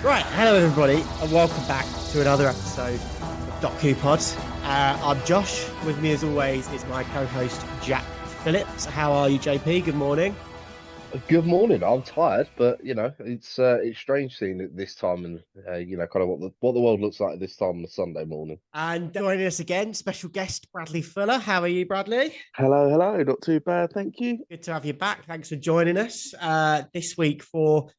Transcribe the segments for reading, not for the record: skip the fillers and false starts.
Right, hello everybody, and welcome back to another episode of Docu Pod. I'm Josh. With me, as always, is my co-host Jack Phillips. How are you, JP? Good morning. Good morning. I'm tired, but it's strange seeing it this time and kind of what the world looks like at this time on a Sunday morning. And joining us again, special guest Bradley Fuller. How are you, Bradley? Hello, hello. Not too bad, thank you. Good to have you back. Thanks for joining us this week for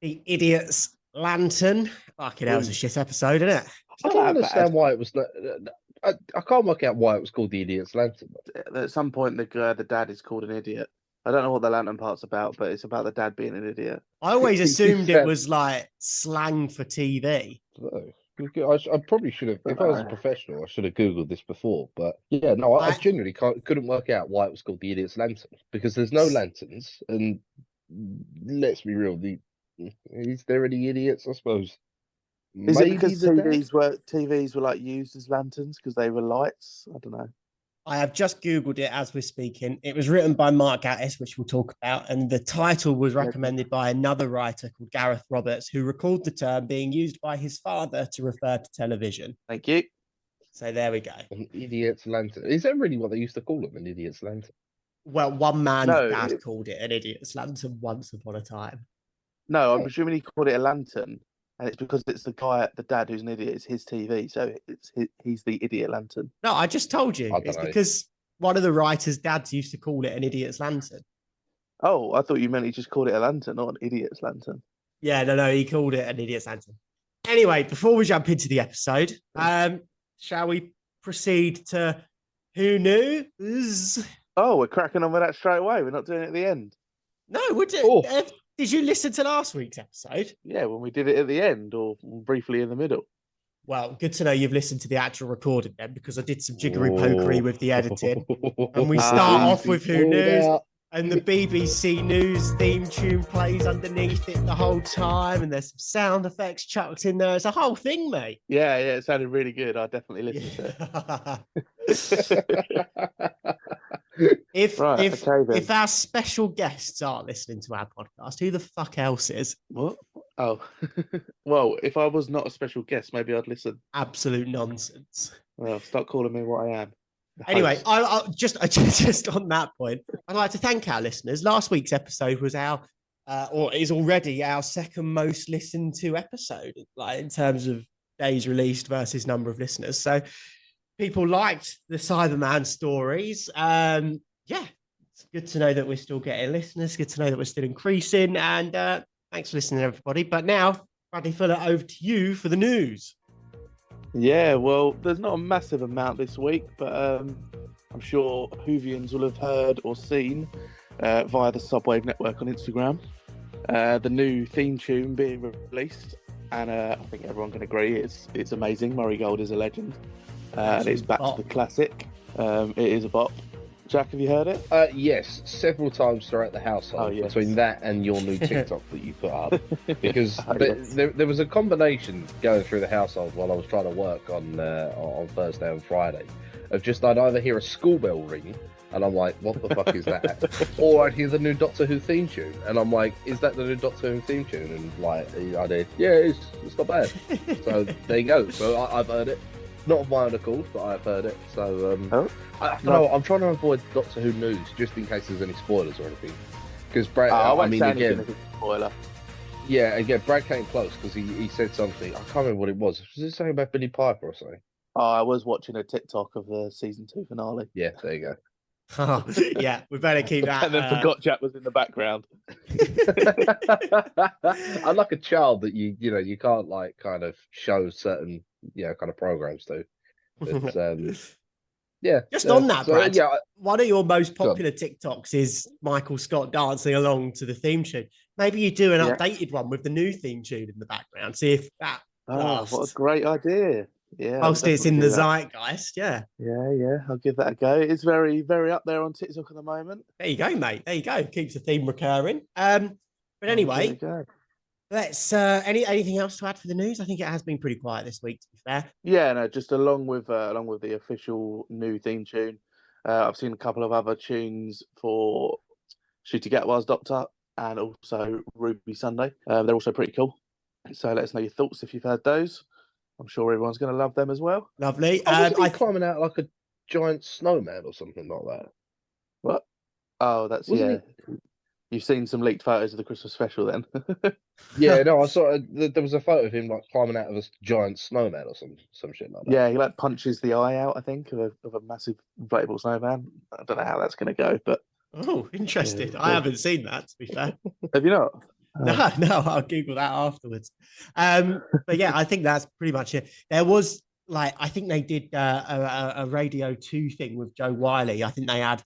the Idiot's Lantern. Fucking hell, it was a shit episode, isn't it? I Not don't that bad. understand why it was. I can't work out why it was called the Idiot's Lantern. At some point, the dad is called an idiot. I don't know what the lantern part's about, but it's about the dad being an idiot. I always He assumed it said- was like slang for TV. I probably should have, if I was a professional, I should have Googled this before. But yeah, no, I genuinely couldn't work out why it was called the Idiot's Lantern because there's no lanterns, and let's be real, is there any idiots? I suppose. Is it Maybe because the dad? TVs were like used as lanterns because they were lights? I don't know. I have just Googled it as we're speaking. It was written by Mark Gatiss, which we'll talk about, and the title was recommended by another writer called Gareth Roberts, who recalled the term being used by his father to refer to television. Thank you. So there we go. An idiot's lantern. Is that really what they used to call them? An idiot's lantern? Well, one man's No, dad called it an idiot's lantern once upon a time. No, I'm Oh. presuming he called it a lantern, and it's because it's the dad who's an idiot. It's his TV, so he's the idiot lantern. No, I just told you. I don't It's know. because one of the writers' dads used to call it an idiot's lantern. Oh, I thought you meant he just called it a lantern, not an idiot's lantern. Yeah, no, he called it an idiot's lantern. Anyway, before we jump into the episode, shall we proceed to who knew? Oh, we're cracking on with that straight away. We're not doing it at the end. No, would it? Oh. Did you listen to last week's episode? Yeah, when we did it at the end or briefly in the middle. Well, good to know you've listened to the actual recording then, because I did some jiggery pokery with the editing. And we start off with who knew, and the BBC News theme tune plays underneath it the whole time, and there's some sound effects chucked in there. It's a whole thing, mate. Yeah, it sounded really good. I definitely listened to it. if Right, if okay then. if our special guests aren't listening to our podcast, who the fuck else is? What? Oh, well, if I was not a special guest, maybe I'd listen. Absolute nonsense. Well, start calling me what I am. The Anyway, host. I just on that point, I'd like to thank our listeners. Last week's episode was or is already our second most listened to episode, like in terms of days released versus number of listeners. So people liked the Cyberman stories. Yeah, it's good to know that we're still getting listeners. Good to know that we're still increasing. And thanks for listening, everybody. But now, Bradley Fuller, over to you for the news. Yeah, well, there's not a massive amount this week, but I'm sure Whovians will have heard or seen via the Subwave network on Instagram the new theme tune being released, and I think everyone can agree it's amazing. Murray Gold is a legend, and it's back to the classic. It is a bop. Jack, have you heard it? Yes, several times throughout the household Oh, yes. between that and your new TikTok that you put up, because Oh, yes. there was a combination going through the household while I was trying to work on Thursday and Friday, of just I'd either hear a school bell ring and I'm like, what the fuck is that? Or I'd hear the new Doctor Who theme tune and I'm like, is that the new Doctor Who theme tune? And like I did, yeah, it's not bad. So there you go. So I've heard it. Not of my own accord, but I've heard it. So I don't know. I'm trying to avoid Doctor Who news just in case there's any spoilers or anything. Because Brad, I I won't mean, say anything again, if it's a spoiler. yeah, again, Brad came close because he said something. I can't remember what it was. Was it something about Billy Piper or something? Oh, I was watching a TikTok of the season 2 finale. Yeah, there you go. Oh, yeah, we better keep that. And then forgot Jack was in the background. I'm like a child that you can't like kind of show certain kind of programs to. But, yeah. Just on that, so, Brad. yeah, One of your most Go on. popular TikToks is Michael Scott dancing along to the theme tune. Maybe you do an Yeah. updated one with the new theme tune in the background. See if that Oh, lasts. what a great idea. Yeah. Whilst I'll it's in the definitely do that. zeitgeist. Yeah. Yeah, I'll give that a go. It's very, very up there on TikTok at the moment. There you go, mate. There you go. Keeps the theme recurring. But There you anyway, go. let's anything else to add for the news? I think it has been pretty quiet this week, to be fair. Yeah, no, just along with the official new theme tune, I've seen a couple of other tunes for Shooty Gatwa's Doctor and also Ruby Sunday. They're also pretty cool. So let us know your thoughts if you've heard those. I'm sure everyone's going to love them as well. Lovely. Oh, wasn't he climbing out like a giant snowman or something like that? What? Oh, that's Wasn't You've seen some leaked photos of the Christmas special then. Yeah, no, I saw there was a photo of him like climbing out of a giant snowman or some shit like that. Yeah, he like punches the eye out, I think, of a massive inflatable snowman. I don't know how that's going to go, but Oh, interesting. Yeah, I yeah. haven't seen that, to be fair. have you not? No, no, I'll Google that afterwards. But yeah, I think that's pretty much it. There was like, I think they did a Radio 2 thing with Joe Wiley. I think they had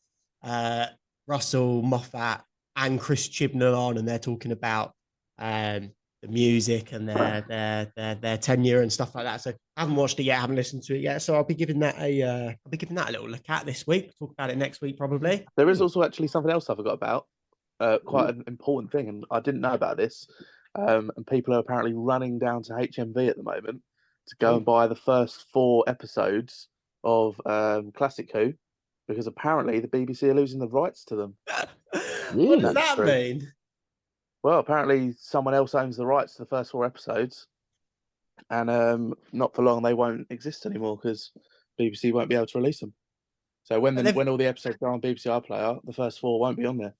Russell Moffat and Chris Chibnall on, and they're talking about the music and their tenure and stuff like that. So I haven't watched it yet, haven't listened to it yet. So I'll be giving that a little look at this week. Talk about it next week probably. There is also actually something else I forgot about. Quite an important thing, and I didn't know about this. And people are apparently running down to HMV at the moment to go and buy the first 4 episodes of Classic Who, because apparently the BBC are losing the rights to them. What does that mean? Well, apparently someone else owns the rights to the first 4 episodes, and not for long they won't exist anymore because BBC won't be able to release them. So when all the episodes go on BBC iPlayer, the first 4 won't be on there.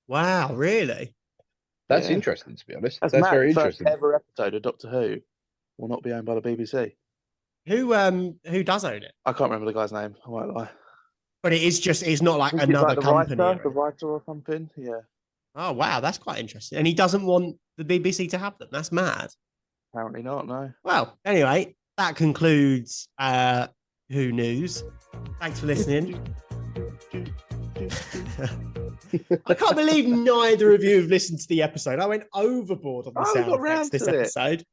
Wow, really? That's interesting, to be honest. That's mad. very First interesting. ever episode of Doctor Who will not be owned by the BBC. Who does own it? I can't remember the guy's name. I won't lie. But it's not like I think another it's like company. the writer or something. Yeah. Oh wow, that's quite interesting. And he doesn't want the BBC to have them. That's mad. Apparently not. No. Well, anyway, that concludes Who News. Thanks for listening. I can't believe neither of you have listened to the episode. I went overboard on the sound effects this episode.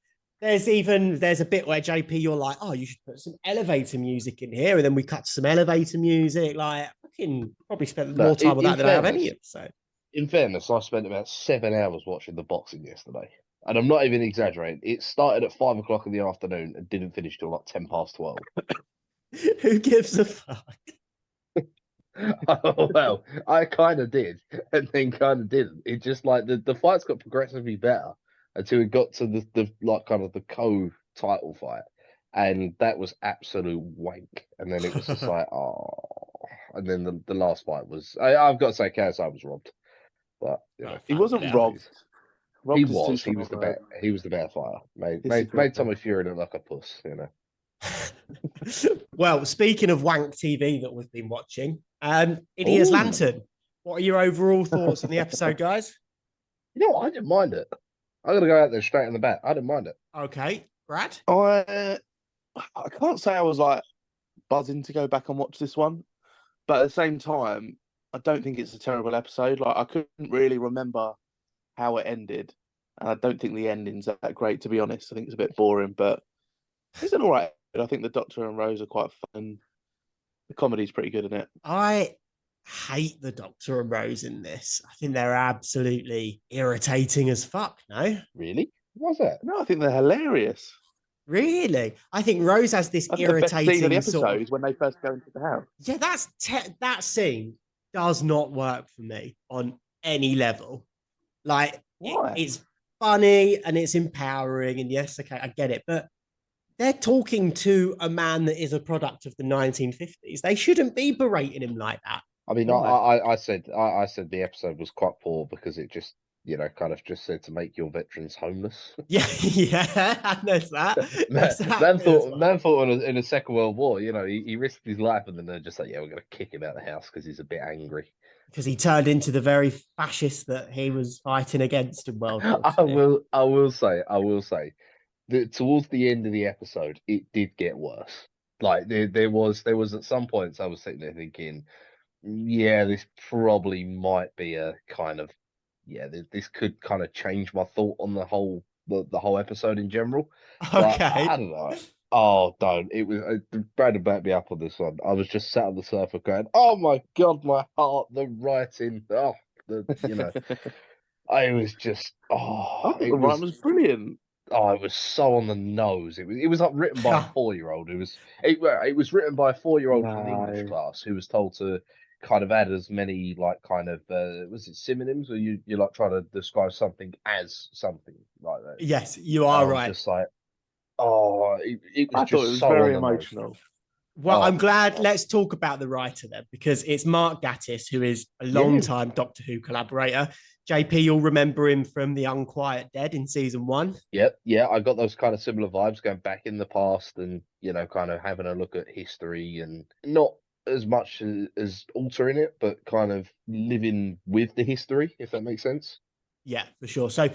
There's a bit where JP, you're like, oh, you should put some elevator music in here, and then we cut to some elevator music. Like, fucking probably spent more time on that than I have any episode. In fairness, I spent about 7 hours watching the boxing yesterday, and I'm not even exaggerating. It started at 5 o'clock in the afternoon and didn't finish till like 12:10. Who gives a fuck? Oh, well, I kind of did, and then kind of didn't. It just like the fights got progressively better until it got to the like kind of the co-title fight, and that was absolute wank. And then it was just like, oh, and then the last fight was. I've got to say, KSI was robbed, but you know, he wasn't robbed. He was the better. He was the better fighter. Made Tommy Fury look like a puss, you know. Well, speaking of wank TV that we've been watching, Idiot's Lantern. What are your overall thoughts on the episode, guys? You know what? I didn't mind it. I'm gonna go out there straight in the bat. I didn't mind it. Okay, Brad. I can't say I was like buzzing to go back and watch this one, but at the same time, I don't think it's a terrible episode. Like, I couldn't really remember how it ended, and I don't think the ending's that great, to be honest. I think it's a bit boring, but it's an all right. I think the Doctor and Rose are quite fun. The comedy's pretty good in it. I hate the Doctor and Rose in this. I think they're absolutely irritating as fuck. No, really? What's that? No, I think they're hilarious. Really? I think Rose has this irritating the best scene of the episode sort of... when they first go into the house. Yeah, that scene does not work for me on any level. Like, it's funny and it's empowering, and yes, okay, I get it, but they're talking to a man that is a product of the 1950s. They shouldn't be berating him like that. I mean, I said the episode was quite poor because it just, you know, kind of just said to make your veterans homeless. Yeah, and there's that. Man thought in a Second World War, you know, he risked his life, and then they're just like, yeah, we're going to kick him out of the house because he's a bit angry. Because he turned into the very fascist that he was fighting against in World War II. I will say, that towards the end of the episode, it did get worse. Like there was at some points I was sitting there thinking, yeah, this probably might be a kind of, yeah, this could kind of change my thought on the whole episode in general. Okay. But I don't know. Oh, don't. It was Brandon backed me up on this one. I was just sat on the sofa going, "Oh my god, my heart, the writing, you know." I was just, the writing was brilliant. Oh, it was so on the nose. It was like written by a 4-year-old. It was written by a 4-year-old from the English class who was told to kind of add as many like kind of was it synonyms, or you like trying to describe something as something like that? Yes, you And are I was right. just like, oh, it was I thought it just was so very on the nose. emotional. Well, Oh. I'm glad. Let's talk about the writer then, because it's Mark Gatiss, who is a long-time Doctor Who collaborator. JP, you'll remember him from The Unquiet Dead in season 1. Yep, yeah, I got those kind of similar vibes going back in the past and, kind of having a look at history and not as much as altering it, but kind of living with the history, if that makes sense. Yeah, for sure. So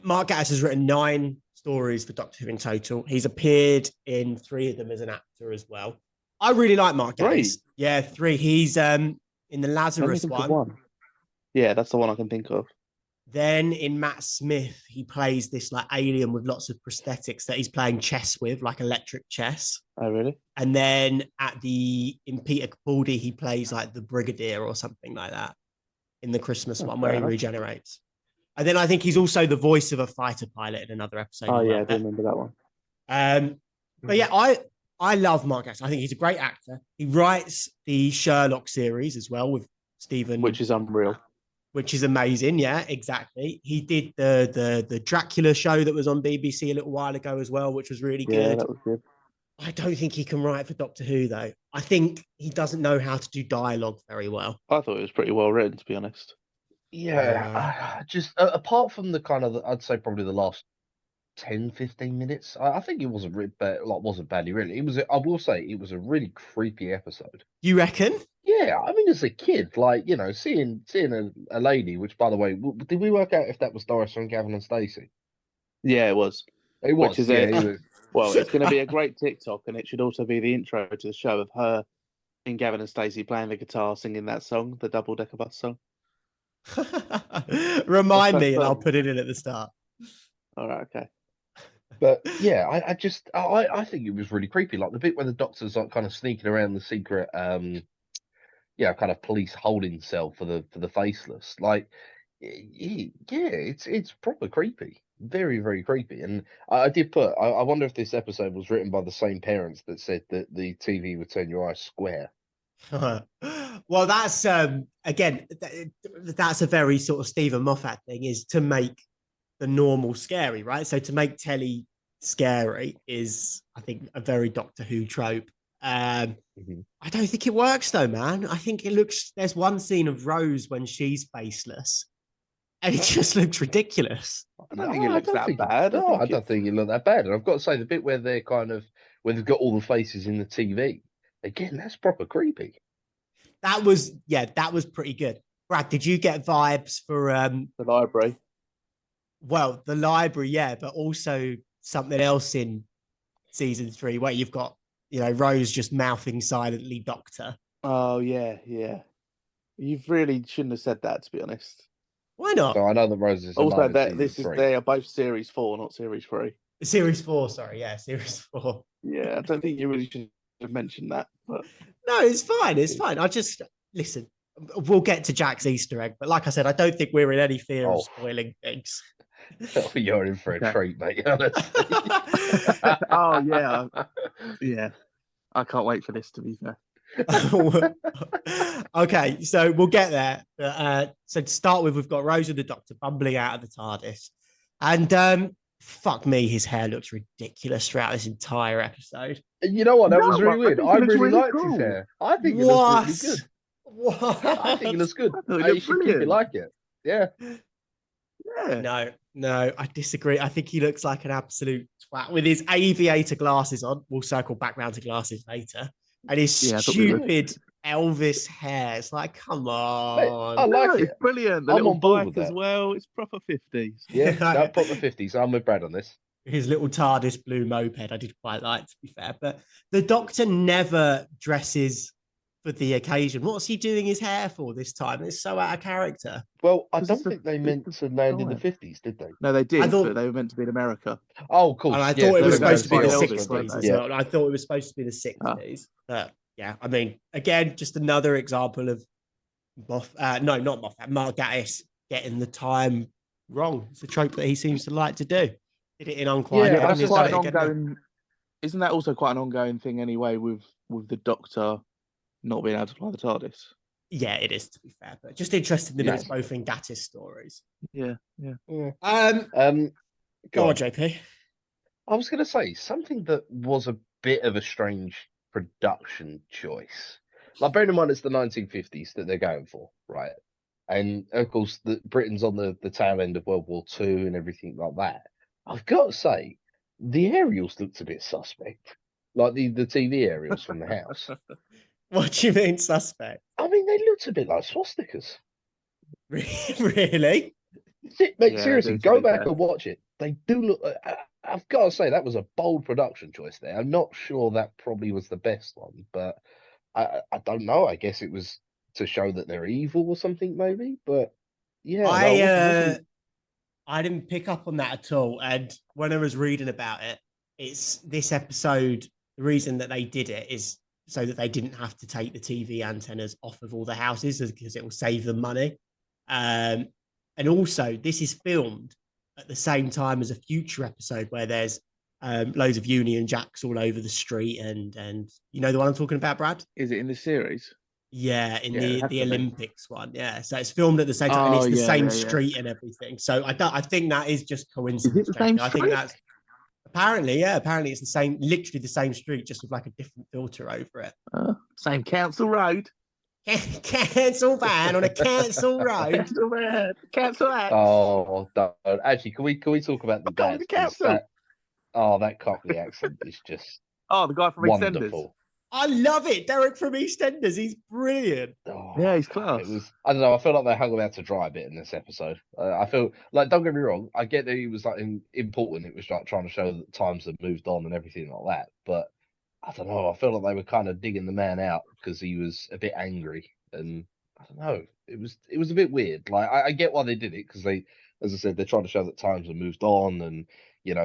Mark Gatiss has written 9 stories for Doctor Who in total. He's appeared in 3 of them as an actor as well. I really like Mark Gatiss. 3? Yeah, 3. He's in the Lazarus one. Yeah, that's the one I can think of. Then in Matt Smith, he plays this like alien with lots of prosthetics that he's playing chess with, like electric chess. Oh, really? And then in Peter Capaldi, he plays like the Brigadier or something like that in the Christmas one where he regenerates. And then I think he's also the voice of a fighter pilot in another episode. Oh, yeah, I do remember that one. But yeah, I love Mark Gatiss. I think he's a great actor. He writes the Sherlock series as well with Stephen, which is unreal, which is amazing. Yeah, exactly. He did the Dracula show that was on BBC a little while ago as well, which was really good. Yeah, that was good. I don't think he can write for Doctor Who though. I think he doesn't know how to do dialogue very well. I thought it was pretty well written, to be honest. Yeah, just apart from the kind of, I'd say probably the last 10, 15 minutes, I think it wasn't really wasn't badly written. I will say, it was a really creepy episode. You reckon? Yeah, I mean, as a kid, like, seeing a lady, which, by the way, did we work out if that was Doris from Gavin and Stacey? Yeah, it was. It was. Which is yeah, well, it's going to be a great TikTok, and it should also be the intro to the show of her and Gavin and Stacey playing the guitar, singing that song, the Double Decker Bus song. Remind me, and I'll put it in at the start. All right, okay. But yeah, I think it was really creepy. Like the bit where the Doctor's like kind of sneaking around the secret, kind of police holding cell for the faceless. Like, yeah, it's proper creepy, very very creepy. And I did put, I wonder if this episode was written by the same parents that said that the TV would turn your eyes square. Well, that's again, that's a very sort of Stephen Moffat thing, is to make the normal scary, right? So to make telly scary is, I think, a very Doctor Who trope. I don't think it works though, man. I think there's one scene of Rose when she's faceless and it just looks ridiculous. I don't think it looks that bad. No, I don't think it looked that bad. And I've got to say, the bit where they've got all the faces in the TV, again, that's proper creepy. That was pretty good. Brad, did you get vibes for the library? Well, the library, yeah, but also something else in season 3 where you've got, Rose just mouthing silently Doctor. Oh, yeah. You really shouldn't have said that, to be honest. Why not? So I know that Rose is also they are both series 4, not series 3. Series 4, sorry, yeah, series 4. Yeah, I don't think you really should have mentioned that. But no, it's fine. It's fine. I just listen. We'll get to Jack's Easter egg, but like I said, I don't think we're in any fear of spoiling things. You're in for a treat, mate. Honestly. Oh yeah. I can't wait for this, to be fair. Okay, so we'll get there. So to start with, we've got Rose and the Doctor bumbling out of the TARDIS, and fuck me, his hair looks ridiculous throughout this entire episode. You know what? That was really weird. I really liked his hair. I think it looks really good. What? I think it looks good. You should keep it like it. Yeah. No, I disagree. I think he looks like an absolute twat with his aviator glasses on. We'll circle back round to glasses later. And his stupid Elvis hair. It's like, come on. I like it. It's brilliant. The little bike as well. It's proper 50s. Yeah, proper 50s. I'm with Brad on this. His little TARDIS blue moped, I did quite like, to be fair. But the Doctor never dresses for the occasion. What's he doing his hair for this time? It's so out of character. Well, I don't think they meant to land in the 50s, did they? No, they did, but they were meant to be in America. Oh, of course. And I thought it was supposed to be the 60s as well. I thought it was supposed to be the 60s. But yeah, I mean, again, just another example of Mark Gatiss getting the time wrong. It's a trope that he seems to like to do. Did it in Unquiet. Yeah, that's quite an ongoing. Isn't that also quite an ongoing thing anyway with the Doctor not being able to fly the TARDIS? Yeah, it is, to be fair, but just interested to know it's Yes. both in Gatis stories. Yeah. Yeah. Go Go on, on. JP. I was going to say something that was a bit of a strange production choice. Like, bearing in mind it's the 1950s that they're going for, right? And of course, Britain's on the tail end of World War II and everything like that. I've got to say, the aerials looked a bit suspect, like the TV aerials from the house. What do you mean, suspect? I mean, they looked a bit like swastikas. Really? Mate, Yeah, seriously, to go be back fair. and watch it. They do look. I've got to say that was a bold production choice there. I'm not sure that probably was the best one, but I don't know. I guess it was to show that they're evil or something, maybe. But yeah, no, I wasn't. I didn't pick up on that at all. And when I was reading about it, it's this episode. The reason that they did it is so that they didn't have to take the TV antennas off of all the houses because it will save them money. Um, and also, this is filmed at the same time as a future episode where there's loads of Union Jacks all over the street, and you know the one I'm talking about, Brad. Is it in the series? Yeah, in Yeah, it has the to be. Olympics one. Yeah, so it's filmed at the same time, and Oh it's the yeah, same yeah, yeah. street and everything. So I think that is just Is coincidence. it the same JP. I think street? that's apparently, yeah, apparently it's the same, literally the same street, just with like a different filter over it. Same council road. Cancel van on a cancel road. Council road. Council act. Oh, don't. Actually, can we talk about the I'm going dads? to 'Cause council. that Cockney accent is just Oh, the guy from EastEnders. wonderful. I love it. Derek from EastEnders, he's brilliant. Oh, Yeah, he's God, class. it was. I don't know. I feel like they hung him out to dry a bit in this episode. I feel like, don't get me wrong, I get that he was like important. It was like trying to show that times have moved on and everything like that. But I don't know. I feel like they were kind of digging the man out because he was a bit angry, and I don't know. It was a bit weird. Like, I get why they did it because they, as I said, they're trying to show that times have moved on, and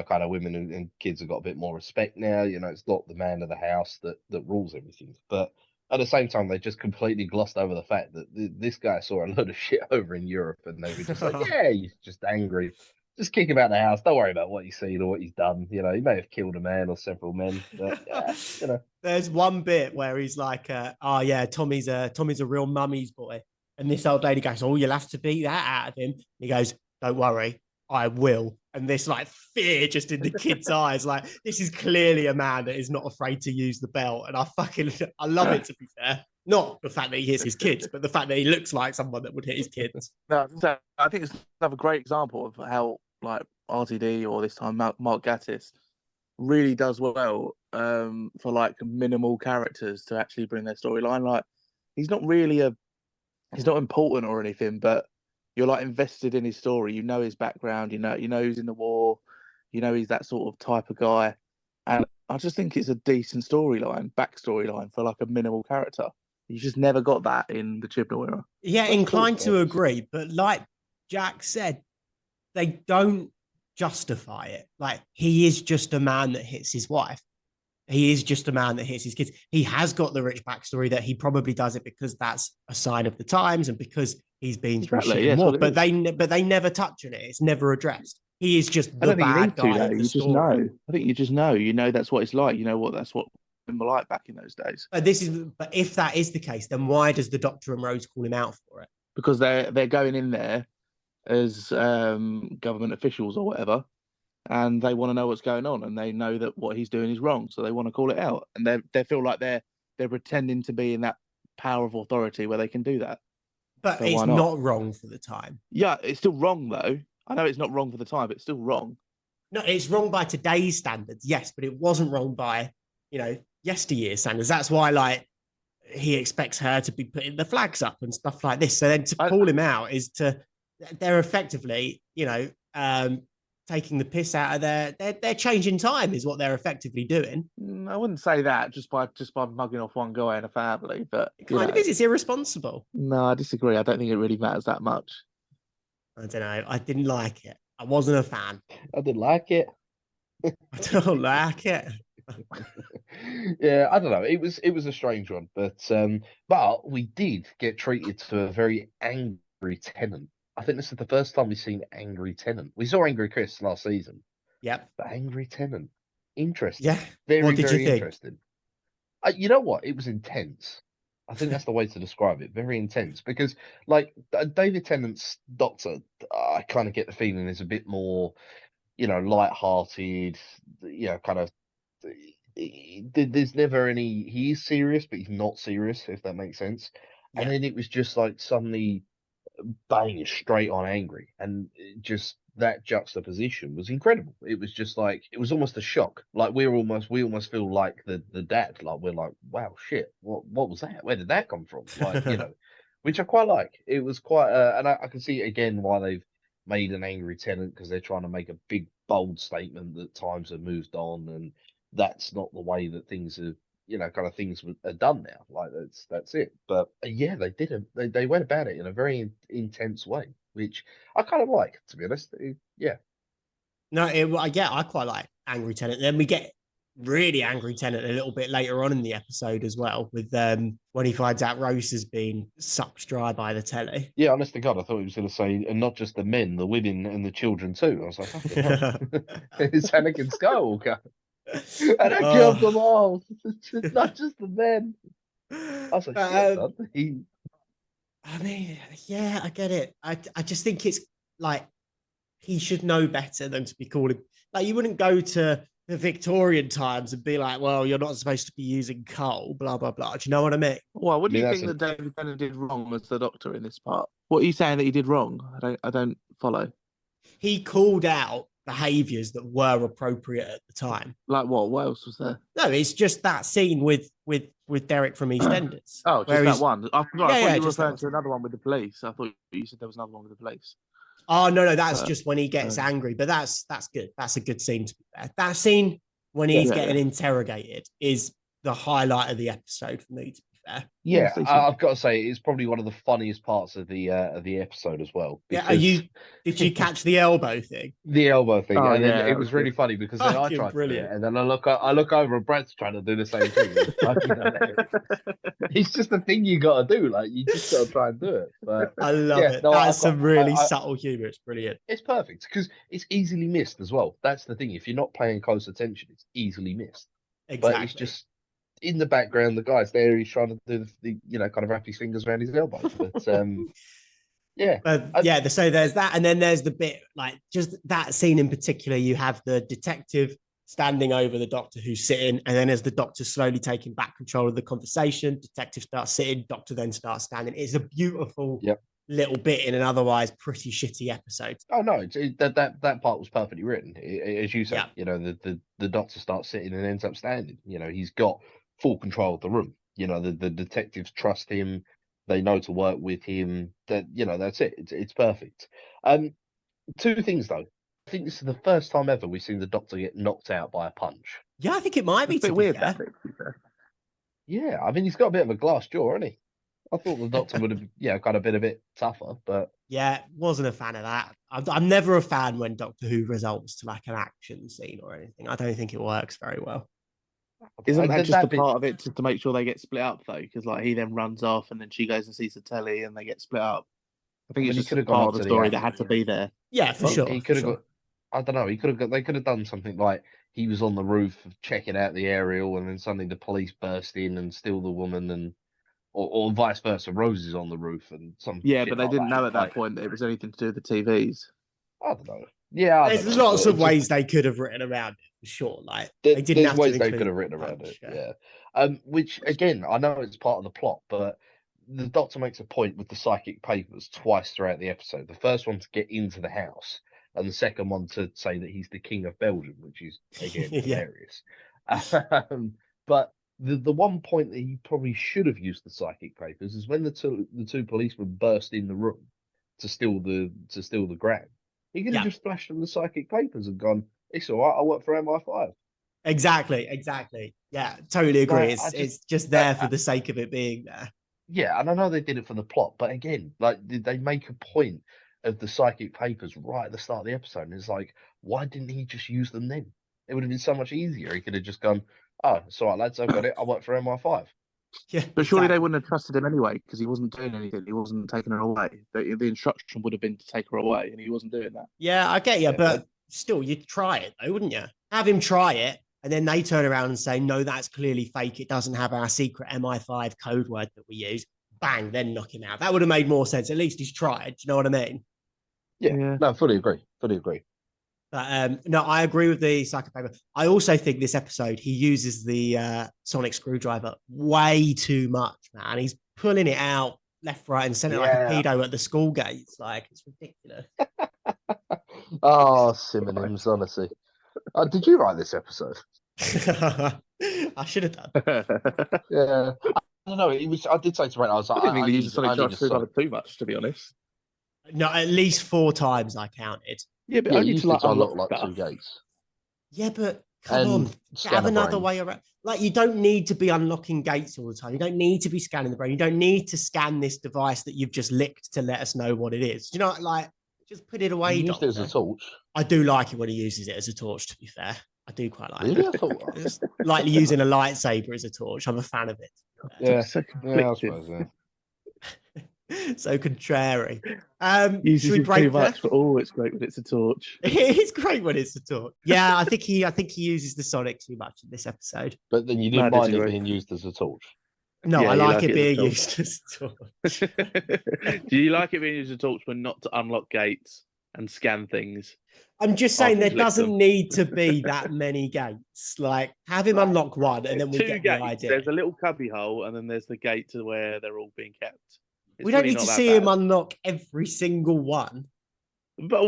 kind of women and kids have got a bit more respect now. It's not the man of the house that rules everything. But at the same time, they just completely glossed over the fact that this guy saw a load of shit over in Europe, and they were just like, yeah, he's just angry. Just kick him out of the house. Don't worry about what he's seen or what he's done. He may have killed a man or several men, but There's one bit where he's like, "Oh yeah, Tommy's a real mummy's boy," and this old lady goes, "Oh, you'll have to beat that out of him." And he goes, "Don't worry, I will." And this like fear just in the kid's eyes, like this is clearly a man that is not afraid to use the belt, and I love it, to be fair. Not the fact that he hits his kids, but the fact that he looks like someone that would hit his kids. No, so I think it's another great example of how like RTD or this time Mark Gatiss really does well for like minimal characters to actually bring their storyline. Like he's not important or anything, but you're like invested in his story. You know his background. You know he's in the war. You know he's that sort of type of guy, and I just think it's a decent backstory line for like a minimal character. You just never got that in the Chibnall era. Yeah, That's inclined cool. to agree, but like Jack said, they don't justify it. Like he is just a man that hits his wife. He is just a man that hits his kids. He has got the rich backstory that he probably does it because that's a sign of the times and because he's been through Exactly, shit yeah, and that's more. what it But they never touch on it. It's never addressed. He is just I the don't think you bad need to, guy though. of the You just story. know. I think you just know. You know that's what it's like. You know that's what women were like back in those days. But if that is the case, then why does the Doctor and Rose call him out for it? Because they're going in there as government officials or whatever, and they want to know what's going on, and they know that what he's doing is wrong, so they want to call it out, and they feel like they're pretending to be in that power of authority where they can do that. But So it's why not wrong for the time. Yeah, it's still wrong though. I know it's not wrong for the time, but it's still wrong. No, it's wrong by today's standards, yes, but it wasn't wrong by, yesteryear's standards. That's why, like, he expects her to be putting the flags up and stuff like this. So then to call him out is they're effectively, taking the piss out of they're changing time is what they're effectively doing. I wouldn't say that just by mugging off one guy in a family, but It kind of is. It's irresponsible. No, I disagree. I don't think it really matters that much. I don't know. I didn't like it. I wasn't a fan. I didn't like it. I don't like it. Yeah, I don't know. It was a strange one, but we did get treated to a very angry Tennant. I think this is the first time we've seen angry Tennant. We saw Angry Chris last season, Yep. but angry Tennant, interesting. Yeah. Very, What did you very think? interesting. You know what? It was intense. I think that's the way to describe it. Very intense because, like, David Tennant's Doctor, I kind of get the feeling is a bit more, light-hearted. Kind of. There's never any. He is serious, but he's not serious, if that makes sense. And Yeah. then it was just like suddenly bang straight on angry, and just that juxtaposition was incredible. It was just like it was almost a shock. Like we almost feel like the dad. Like we're like, wow, shit, what was that? Where did that come from? Like which I quite like. It was quite, and I can see again why they've made an angry tenant, because they're trying to make a big bold statement that times have moved on, and that's not the way that things are. Kind of things are done now. Like that's it. But yeah, they did it. They went about it in a very intense way, which I kind of like, to be honest. Yeah. No, I quite like Angry Tenant. Then we get really Angry Tenant a little bit later on in the episode as well, with when he finds out Rose has been sucked dry by the telly. Yeah, honest to God, I thought he was going to say, and not just the men, the women, and the children too. I was like, fucking hell. It's Anakin Skywalker. And I killed them all. Not just the men. I was like, shit, son. I mean, yeah, I get it. I just think it's like he should know better than to be calling. Like, you wouldn't go to the Victorian times and be like, well, you're not supposed to be using coal, blah, blah, blah. Do you know what I mean? Well, what do you that's think that David Tennant did wrong as the Doctor in this part? What are you saying that he did wrong? I don't follow. He called out behaviors that were appropriate at the time. Like what? What else was there? No, it's just that scene with Derek from EastEnders. Oh, just that one. I thought you were just referring to another one with the police. I thought you said there was another one with the police. Oh no, that's just when he gets angry. But that's good. That's a good scene to be fair. That scene when he's getting interrogated is the highlight of the episode for me, to be fair. Yeah, I've got to say it's probably one of the funniest parts of the episode as well. Did you catch the elbow thing? The elbow thing, and then it was really funny because then I tried to do it, and then I look over and Brad's trying to do the same thing. It's just a thing you got to do. Like you just got to try and do it. But I love it. That's some really subtle humor. It's brilliant. It's perfect because it's easily missed as well. That's the thing. If you're not paying close attention, it's easily missed. Exactly. But it's just in the background. The guy's there. He's trying to do the kind of wrap his fingers around his elbow. But yeah. So there's that, and then there's the bit like just that scene in particular. You have the detective standing over the Doctor who's sitting, and then as the Doctor's slowly taking back control of the conversation, detective starts sitting, Doctor then starts standing. It's a beautiful little bit in an otherwise pretty shitty episode. Oh no, that part was perfectly written, as you said. The Doctor starts sitting and ends up standing. He's got full control of the room. The detectives trust him. They know to work with him. That's it. It's perfect. Two things though. I think this is the first time ever we've seen the Doctor get knocked out by a punch. Yeah, I think it might be. A bit weird. Yeah, I mean he's got a bit of a glass jaw, hasn't he? I thought the Doctor would have, kind of been a bit tougher, but yeah, wasn't a fan of that. I'm never a fan when Doctor Who resorts to like an action scene or anything. I don't think it works very well. Isn't that just a part of it to make sure they get split up though? Because like he then runs off and then she goes and sees the telly and they get split up. I think it's just a part of the story that had to be there. Yeah, for sure. He could have got. I don't know. They could have done something like he was on the roof checking out the aerial, and then suddenly the police burst in and steal the woman, and or vice versa. Rose is on the roof and some. Yeah, but they didn't know at that point that it was anything to do with the TVs. I don't know. Yeah, there's lots of ways they could have written around it for sure. Like they didn't have ways they could have written around it. Yeah. Which again, I know it's part of the plot, but the Doctor makes a point with the psychic papers twice throughout the episode. The first one to get into the house, and the second one to say that he's the king of Belgium, which is again hilarious. But the one point that he probably should have used the psychic papers is when the two policemen burst in the room to steal the Gran. He could have just flashed them the psychic papers and gone, "It's all right. I work for MI5." Exactly. Yeah, totally agree. It's just there for the sake of it being there. Yeah, and I know they did it for the plot, but again, like they make a point of the psychic papers right at the start of the episode, and it's like, why didn't he just use them then? It would have been so much easier. He could have just gone, "Oh, it's all right, lads, I've got it. I work for MI5." Yeah, but surely they wouldn't have trusted him anyway because he wasn't doing anything. He wasn't taking her away. The instruction would have been to take her away, and he wasn't doing that. Yeah, I get you, but still, you'd try it though, wouldn't you? Have him try it, And then they turn around and say, no, that's clearly fake. It doesn't have our secret MI5 code word that we use. Bang, then knock him out. That would have made more sense. At least he's tried. Do you know what I mean? Yeah. No, fully agree. Fully agree. But no, I agree with the psycho paper. I also think this episode, he uses the sonic screwdriver way too much, man. He's pulling it out left, right, and center like a pedo at the school gates. Like, it's ridiculous. Oh, synonyms, honestly. Did you write this episode? I should have done. Yeah. I don't know. I did say to Brent, I was like, I didn't think they used the I sonic need a screwdriver too much, to be honest. No, at least 4 times I counted. Yeah, but Yeah, only you to used like it to unlock unlock like stuff. 2 gates. Yeah, but come And on, scan have a another brain. way around. Like, you don't need to be unlocking gates all the time. You don't need to be scanning the brain. You don't need to scan this device that you've just licked to let us know what it is. You know, like, just put it away. You used it as a Doctor. torch. I do like it when he uses it as a torch, to be fair. I do quite like Really? it. I thought. It's like using a lightsaber as a torch. I'm a fan of it. Yeah. So Yeah, I conflicted. suppose, yeah. So contrary. Uses Should we it break too much, that? but oh, it's great when it's a torch. It's great when it's a torch. Yeah, I think he uses the Sonic too much in this episode. But then you No, I didn't mind it disagree. being used as a torch. No, Yeah, I you like like it it as a being torch. used as a torch. Do you like it being used as a torch when not to unlock gates and scan things? I'm just saying there After he's licked doesn't them. need to be that many gates. Like, have him unlock one, and then we Two get gates. the idea. There's a little cubby hole, and then there's the gate to where they're all being kept. It's We don't really need to not that see him bad. unlock every single one. But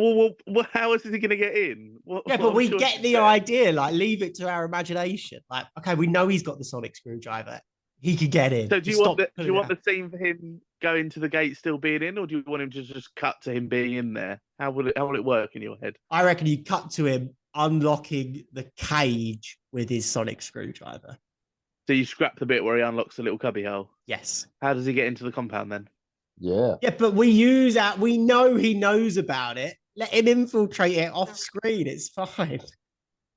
how else is he going to get in? Yeah, but we get the idea. Like, leave it to our imagination. Like, okay, we know he's got the sonic screwdriver. He could get in. So do you Just want stop do you pulling want it the scene for him going to the gate still being in, or do you want him to just cut to him being in there? How will it work in your head? out. I reckon you cut to him unlocking the cage with his sonic screwdriver. So you scrap the bit where he unlocks the little cubby hole. Yes. How does he get into the compound then? Yeah. Yeah, but we know he knows about it. Let him infiltrate it off screen. It's fine.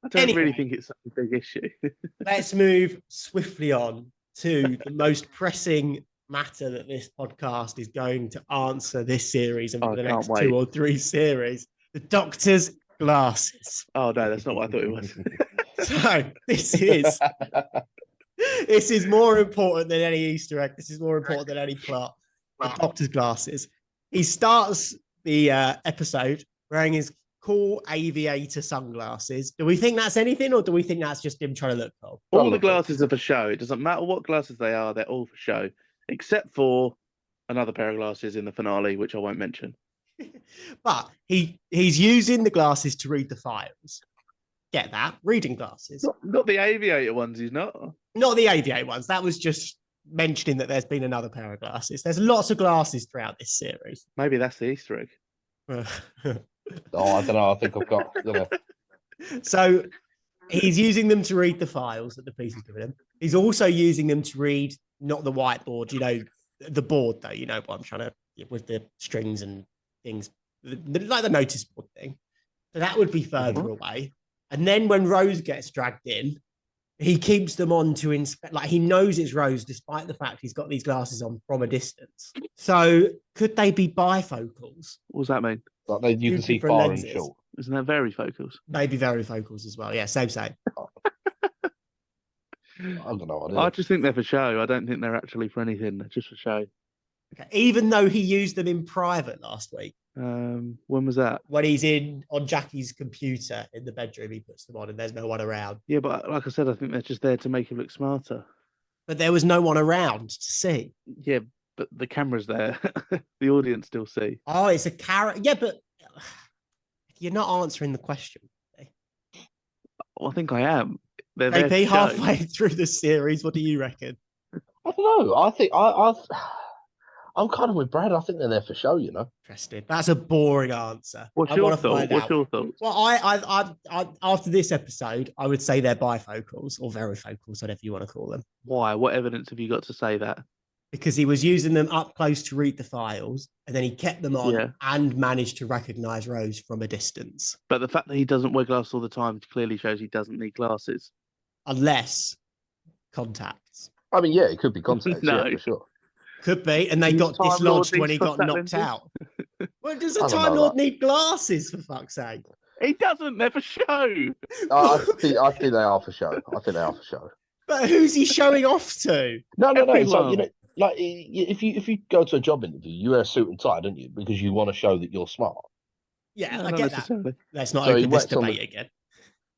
I don't Anyway. really think it's such a big issue. Let's move swiftly on to the most pressing matter that this podcast is going to answer this series and for I the can't next wait. 2 or 3 series. The Doctor's glasses. Oh no, that's not what I thought it was. So this is more important than any Easter egg. This is more important than any plot. The Doctor's glasses. He starts the episode wearing his cool aviator sunglasses. Do we think that's anything, or do we think that's just him trying to look cool? All the glasses are for show. It doesn't matter what glasses they are; they're all for show, except for another pair of glasses in the finale, which I won't mention. But he's using the glasses to read the files. Get that? Reading glasses. Not the aviator ones. He's not. Not the aviator ones. That was just mentioning that there's been another pair of glasses. There's lots of glasses throughout this series. Maybe that's the Easter egg. Oh, I don't know. I think I've got. So he's using them to read the files that the police has given him. He's also using them to read not the whiteboard, the board though. You know what I'm trying to, with the strings and things, like the notice board thing. So that would be further away. And then when Rose gets dragged in, he keeps them on to inspect. Like, he knows it's Rose, despite the fact he's got these glasses on from a distance. So could they be bifocals? What does that mean? Like you Two can see different far lenses. and short. Isn't that varifocals? Maybe varifocals as well. Yeah, same. I don't know. I just think they're for show. I don't think they're actually for anything. They're just for show. Okay. Even though he used them in private last week, When was that? when he's on Jackie's computer in the bedroom, he puts them on and there's no one around. Yeah, but like I said, I think they're just there to make him look smarter. But there was no one around to see. Yeah, but the camera's there. The audience still see. Oh, it's a carrot. Yeah, but you're not answering the question. Well, I think I am. They're there JP, for show. halfway through the series, what do you reckon? I don't know. I think I'm kind of with Brad. I think they're there for show. Interesting. That's a boring answer. What's I your wanna thought? find What's out. your thoughts? Well, I after this episode, I would say they're bifocals or varifocals, whatever you want to call them, Why? What evidence have you got to say that? because he was using them up close to read the files, and then he kept them on Yeah. and managed to recognize Rose from a distance, But the fact that he doesn't wear glasses all the time clearly shows he doesn't need glasses. unless contacts. I mean, yeah, it could be contacts. No. Yeah, for sure. Could be, and they Does got Time Lord dislodged need when he got contact knocked lenses? out. Well, does I a don't Time know Lord that. need glasses, for fuck's sake? He doesn't. They're for show. I think they are for show. I think they are for show. But who's he showing off to? No. It's like, Everyone. like if you go to a job interview, you wear a suit and tie, don't you? Because you want to show that you're smart. Yeah, No, I not get that. necessarily. Let's not So he open this whacks on debate the- again.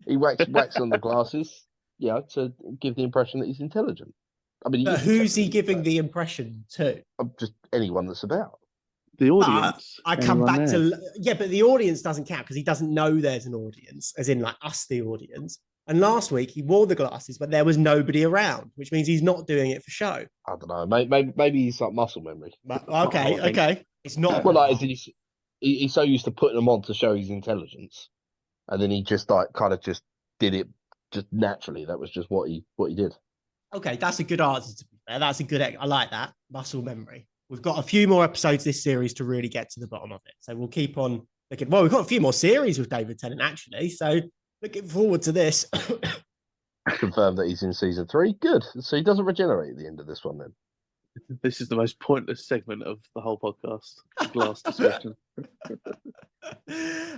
He whacks on the glasses, to give the impression that he's intelligent. I mean, But is who's he intelligent, giving but the impression to? just anyone that's about. The audience. I come anyone back there. to but the audience doesn't count because he doesn't know there's an audience, as in like us, the audience. And last week he wore the glasses, but there was nobody around, which means he's not doing it for show. I don't know. Maybe he's like muscle memory. But I think. okay, it's not. Well, like he's so used to putting them on to show his intelligence, and then he just like kind of just did it just naturally. That was just what he did. Okay, that's a good answer. To be fair, that's a good. I like that muscle memory. We've got a few more episodes this series to really get to the bottom of it, so we'll keep on looking. Well, we've got a few more series with David Tennant actually, so looking forward to this. Confirmed that he's in season 3. Good. So he doesn't regenerate at the end of this one then. This is the most pointless segment of the whole podcast. The glass discussion.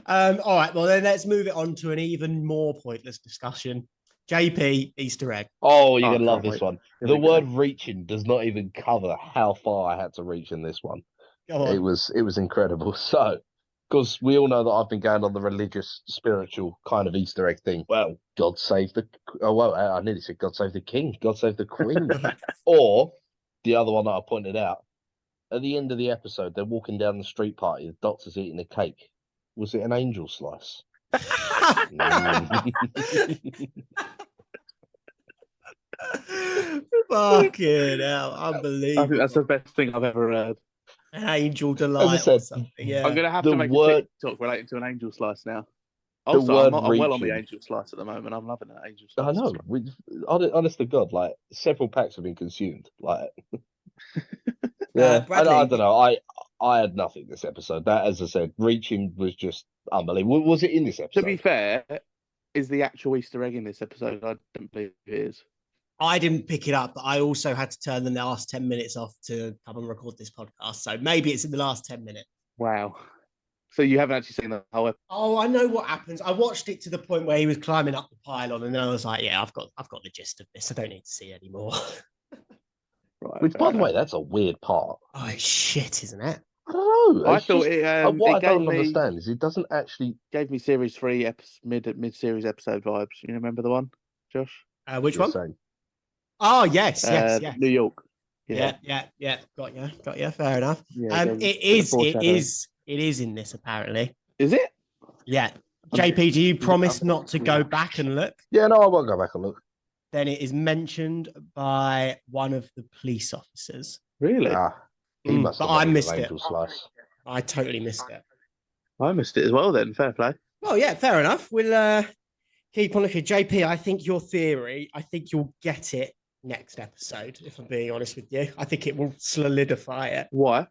All right, well then let's move it on to an even more pointless discussion. JP Easter egg. Oh, you're Oh, gonna love can't this wait. one. Here The we go. word reaching does not even cover how far I had to reach in this one. Go on. It was incredible. So, because we all know that I've been going on the religious, spiritual kind of Easter egg thing. Well, God save the. Oh well, I nearly said God save the king. God save the queen. Or the other one that I pointed out at the end of the episode, they're walking down the street party. The doctor's eating a cake. Was it an angel slice? Fucking hell, I unbelievable. think that's the best thing I've ever heard. An angel delight said, or something. Yeah. I'm going to have The to make word- a TikTok relating to an angel slice now. The Also, word I'm well on the reaching. angel slice at the moment. I'm loving that angel I slice. know. Honest to God, like several packs have been consumed. Like, yeah, Bradley. I don't know. I had nothing this episode. That, as I said, reaching was just unbelievable. Was it in this To episode? be fair, is the actual Easter egg in this episode? I don't believe it is. I didn't pick it up, but I also had to turn the last 10 minutes off to come and record this podcast. So maybe it's in the last 10 minutes. Wow. So you haven't actually seen the whole episode? Oh, I know what happens. I watched it to the point where he was climbing up the pylon, and then I was like, "Yeah, I've got the gist of this. I don't need to see anymore." Right, Which, by fair the way, enough. that's a weird part. Oh, it's shit, isn't it? I don't know. I It's thought just- it, what it I don't understand is it doesn't actually. gave me series 3 mid-series episode vibes. You remember the one, Josh? Which you're one? saying. Oh, yes. New York. Yeah. Got you. Fair enough. Yeah, It is in this apparently. Is it? Yeah. JP, do you promise not to go back and look? Yeah, no, I won't go back and look. Then it is mentioned by one of the police officers. Really? He must but have I made an missed it. angel slice. I totally missed it. I missed it as well then. Fair play. Well, yeah, fair enough. We'll keep on looking. JP, I think your theory, I think you'll get it next episode, if I'm being honest with you. I think it will solidify it. Why?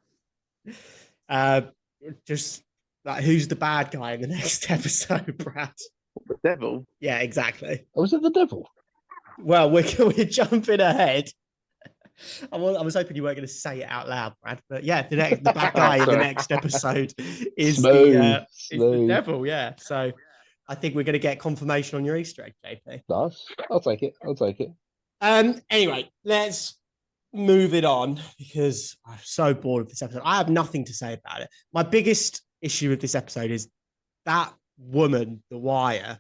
Just like who's the bad guy in the next episode, Brad? The devil? Yeah, exactly. Oh, was it the devil? Well, we're jumping ahead. I was hoping you weren't going to say it out loud, Brad. But yeah, the bad guy in the Sorry. next episode is Smooth, is the smooth. devil. Yeah, so I think we're going to get confirmation on your Easter egg, JP. Nice. I'll take it. Anyway, let's move it on because I'm so bored of this episode. I have nothing to say about it. My biggest issue with this episode is that woman, The Wire,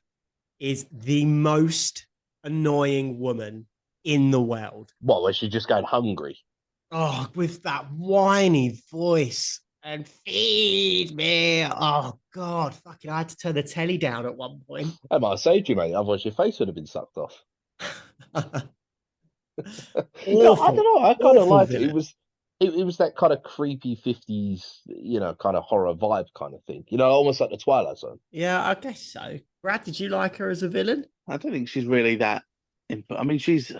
is the most annoying woman in the world. What, was she just going hungry? Oh, with that whiny voice and feed me. Oh God, fucking! I had to turn the telly down at one point. That might have saved you, mate. Otherwise, your face would have been sucked off. No, I don't know. I kind of Awful liked it. villain. It was that kind of creepy 50s, kind of horror vibe kind of thing. Almost like the Twilight Zone. Yeah, I guess so. Brad, did you like her as a villain? I don't think she's really that. I mean, she's. I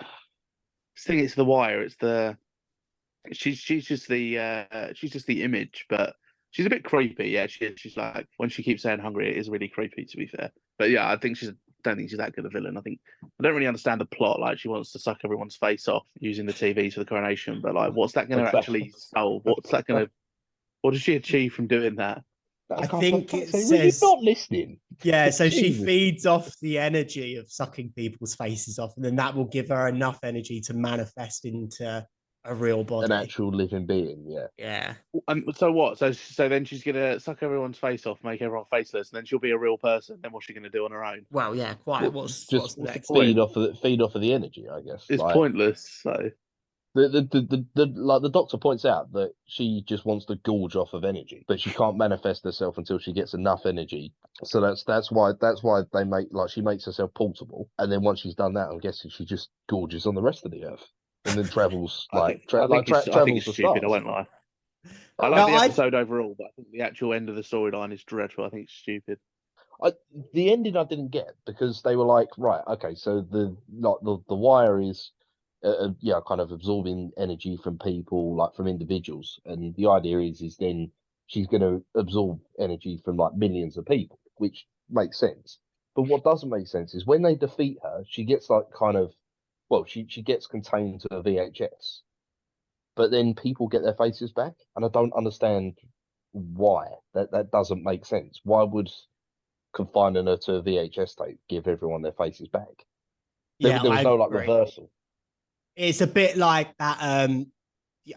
think it's The Wire. It's the. She's just the image, but she's a bit creepy. Yeah, she's like when she keeps saying hungry, it is really creepy. To be fair, but yeah, I think don't think she's that good a villain. I don't really understand the plot. Like she wants to suck everyone's face off using the TV for the coronation, but like, what's that going to Exactly. actually solve? What does she achieve from doing that? I think it Were you says, not listening? yeah, so she Jesus. feeds off the energy of sucking people's faces off, and then that will give her enough energy to manifest into a real An body. actual living being, yeah. Yeah. And so what? So then she's gonna suck everyone's face off, make everyone faceless, and then she'll be a real person. Then what's she gonna do on her own? Well, yeah, quite. Well, What's just the next point? feed off of the energy, I guess. It's Like pointless. So the doctor points out that she just wants to gorge off of energy, but she can't manifest herself until she gets enough energy. So that's why they make she makes herself portable, and then once she's done that, I'm guessing she just gorges on the rest of the earth, and then travels I think it's travels the stupid. I stars. won't lie. I like the episode overall, but I think the actual end of the storyline is dreadful. I think it's stupid. The ending I didn't get because they were like, right, okay, so the wire is kind of absorbing energy from people, like from individuals, and the idea is then she's going to absorb energy from like millions of people, which makes sense. But what doesn't make sense is when they defeat her, she gets she gets contained to a VHS, but then people get their faces back, and I don't understand why. That doesn't make sense. Why would confining her to a VHS tape give everyone their faces back? There was no like reversal. It's a bit like that.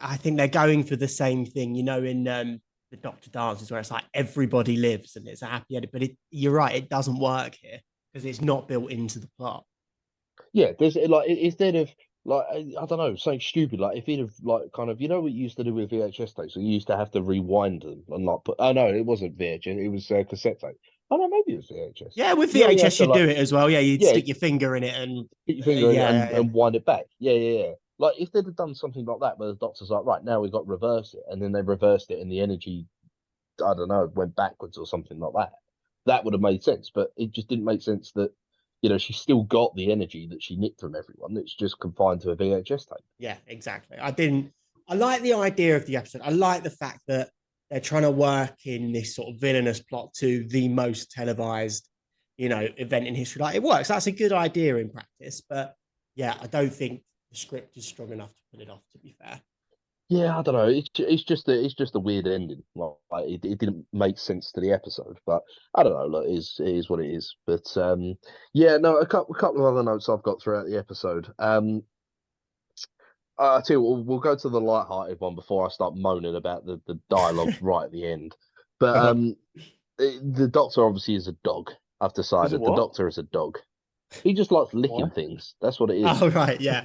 I think they're going for the same thing, in the Doctor Dances, where it's like everybody lives and it's a happy ending. But you're right, it doesn't work here because it's not built into the plot. Yeah, there's instead of I don't know, something stupid, like if he'd have kind of what you used to do with VHS tapes, so you used to have to rewind them and put. Oh no, it wasn't VHS, it was cassette tape. Oh no, maybe it was VHS. Yeah, with VHS you do it as well. Yeah, you'd stick your finger in it and and wind it back. Yeah. Like if they'd have done something like that, where the doctor's like, right now we've got to reverse it, and then they reversed it, and the energy, I don't know, went backwards or something like that. That would have made sense, but it just didn't make sense that she still got the energy that she nicked from everyone. It's just confined to a VHS tape. Yeah, exactly. I like the idea of the episode. I like the fact that they're trying to work in this sort of villainous plot to the most televised, event in history. Like it works. That's a good idea in practice, but yeah, I don't think the script is strong enough to pull it off, to be fair. Yeah, I don't know. It's just a weird ending. Like it didn't make sense to the episode, but I don't know. Look, it is what it is. But yeah, no, a couple of other notes I've got throughout the episode. I tell you what, we'll go to the light-hearted one before I start moaning about the dialogues right at the end. But the Doctor obviously is a dog. I've decided the Doctor is a dog. He just likes licking things. That's what it is. Oh, right, yeah.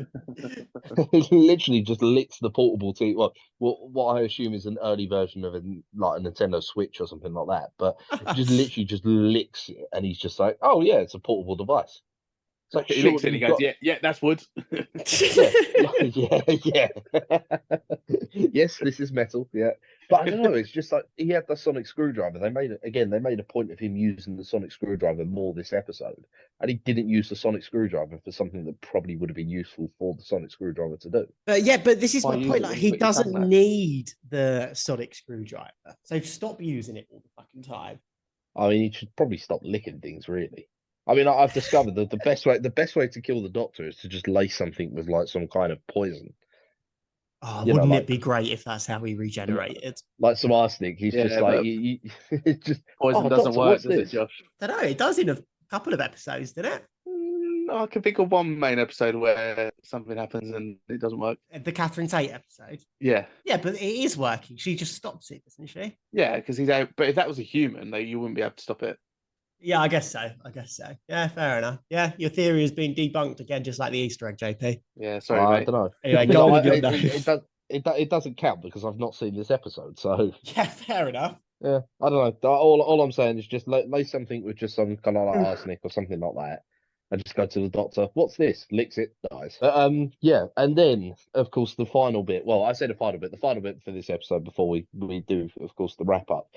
He literally just licks the portable TV. Well, what I assume is an early version of a Nintendo Switch or something like that. But he just literally just licks it, and he's just like, "Oh yeah, it's a portable device." It's like, he looks at it and he goes, "Yeah, that's wood." yeah. Yes, this is metal. Yeah, but I don't know. It's just like he had the sonic screwdriver. They made a point of him using the sonic screwdriver more this episode, and he didn't use the sonic screwdriver for something that probably would have been useful for the sonic screwdriver to do. But this is my point. Like, he doesn't need the sonic screwdriver, so stop using it all the fucking time. I mean, he should probably stop licking things, really. I mean, I've discovered that the best way to kill the Doctor is to just lace something with like some kind of poison. Oh, wouldn't it be great if that's how he regenerated? Like some arsenic. He's just like it's just poison doesn't work, does it, Josh? I don't know. It does in a couple of episodes, didn't it? I can think of one main episode where something happens and it doesn't work. The Catherine Tate episode. Yeah. Yeah, but it is working. She just stops it, doesn't she? Yeah, because he's out. But if that was a human, you wouldn't be able to stop it. Yeah, I guess so. Yeah, fair enough. Yeah, your theory has been debunked again, just like the Easter egg, JP. Yeah, sorry, I mate. don't know. Anyway, go on with your it doesn't count because I've not seen this episode. So yeah, fair enough. Yeah, I don't know. All I'm saying is just lay something with just some kind of like arsenic or something like that, and just go to the doctor. What's this? Licks it, dies. Yeah, and then of course the final bit. Well, I said the final bit. The final bit for this episode before we do, of course, the wrap up.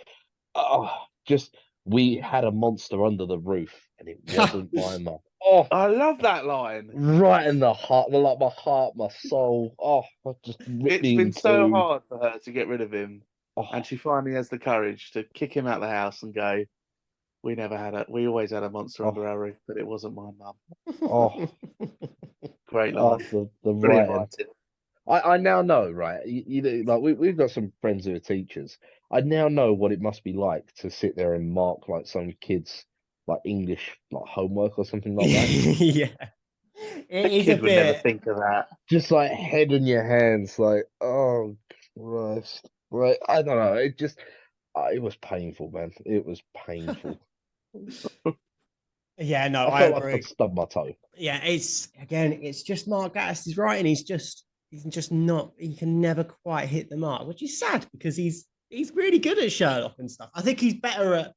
We had a monster under the roof, and it wasn't my mum. Oh, I love that line. Right in the heart, like my heart, my soul. Oh, just it's been so hard for her to get rid of him, and she finally has the courage to kick him out of the house and go, we always had a monster under our roof, but it wasn't my mum. Oh, great line. The writing. I now know, right? Like we've got some friends who are teachers. I now know what it must be like to sit there and mark like some kids like English like homework or something like that. Yeah, it A is a kid would never bit. think of that. Just like head in your hands, like oh Christ. Like I don't know. It was painful, man. It was painful. Yeah, no, I I felt like I'd agree. stubbed my toe. Yeah, it's just Mark Gatiss' writing. He's just not. He can never quite hit the mark, which is sad because he's really good at Sherlock and stuff. I think he's better at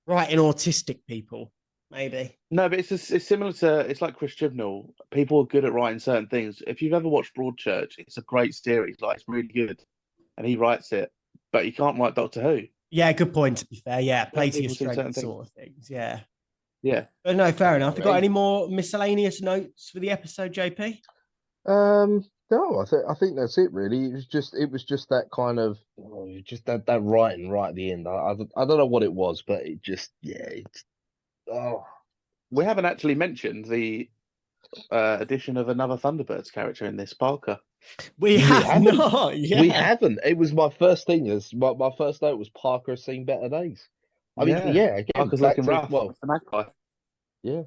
writing autistic people, maybe. No, but it's similar to it's like Chris Chibnall. People are good at writing certain things. If you've ever watched Broadchurch, it's a great series. Like it's really good, and he writes it. But you can't write Doctor Who. Yeah, good point. To be fair, yeah, play to your People think certain strengths, things. sort of things. Yeah, Yeah. but no, fair enough. You got Right. any more miscellaneous notes for the episode, JP? No, I think that's it really. It was just that kind of just that writing right at the end. I don't know what it was, but it just it's oh We haven't actually mentioned the addition of another Thunderbirds character in this, Parker. We have haven't. not. Yeah, We haven't. It was my first thing. My first note was Parker has seen better days. I mean, yeah, again, Parker's back looking to rough. well, The Magpie. yeah.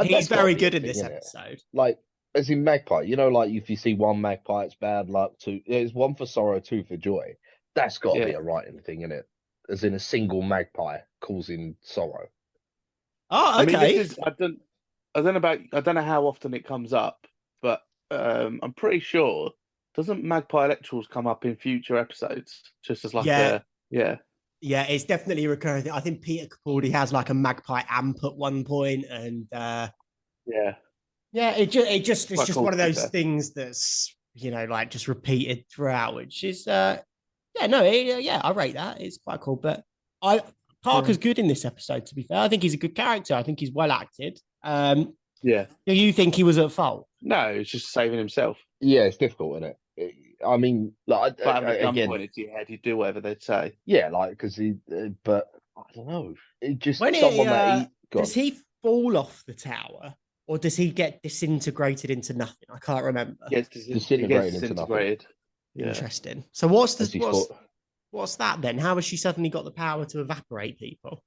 He's That's gotta very be a good in thing, this innit? episode. Like as in Magpie, like if you see one Magpie, it's bad luck. Two, it's one for sorrow, two for joy. That's got to be Yeah. a writing thing, isn't it? As in a single magpie causing sorrow. Oh, I mean, okay. this is I don't know how often it comes up, but I'm pretty sure doesn't Magpie Electrals come up in future episodes just as like Yeah. yeah. Yeah, it's definitely a recurring thing. I think Peter Capaldi has like a magpie amp at one point, and Yeah. yeah, it's Quite just cool, one of to be those fair. things that's like just repeated throughout, which is yeah, no, yeah, I rate that. It's quite cool, but I Parker's good in this episode. To be fair, I think he's a good character. I think he's well acted. Yeah. Do you think he was at fault? No, it's just saving himself. Yeah, it's difficult, isn't it? I mean, like But having a gun again, pointed to your head, you do whatever they'd say. yeah, like because but I don't know. It just When someone that does he fall off the tower, or does he get disintegrated into nothing? I can't remember. Gets Disintegrated into nothing. Yeah. Interesting. So what's as he the thought. what's that then? How has she suddenly got the power to evaporate people?